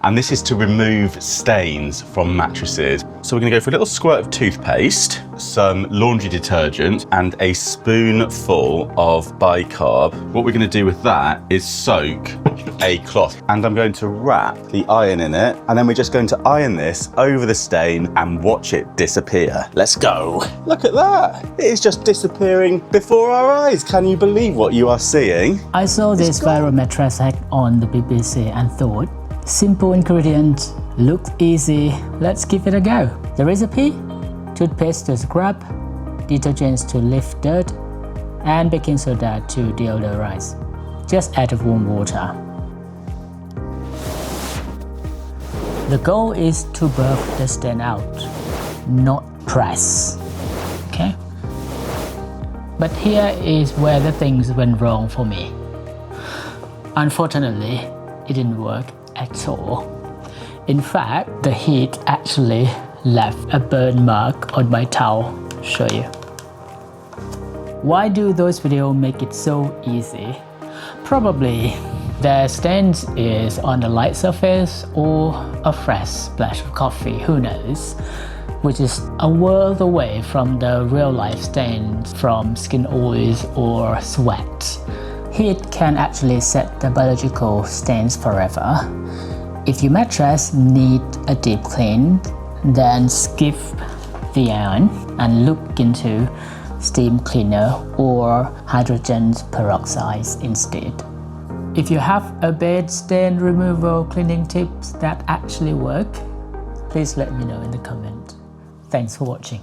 and this is to remove stains from mattresses. So we're gonna go for a little squirt of toothpaste, some laundry detergent, and a spoonful of bicarb. What we're gonna do with that is soak a cloth, and I'm going to wrap the iron in it, and then we're just going to iron this over the stain and watch it disappear. Let's go. Look at that. It is just disappearing before our eyes. Can you believe what you are seeing? I saw this viral mattress hack on the BBC and thought, simple ingredient, looks easy, let's give it a go. The recipe: toothpaste to scrub, detergents to lift dirt, and baking soda to deodorize. Just add warm water. The goal is to buff the stain out, not press. Okay? But here is where the things went wrong for me. Unfortunately, it didn't work at all. In fact, the heat actually left a burn mark on my towel. Show you. Why do those videos make it so easy? Probably the stains is on the light surface or a fresh splash of coffee, who knows, which is a world away from the real life stains from skin oils or sweat. Heat can actually set the biological stains forever. If your mattress need a deep clean, then skip the iron and look into steam cleaner or hydrogen peroxide instead. If you have a bed stain removal cleaning tips that actually work, please let me know in the comment. Thanks for watching.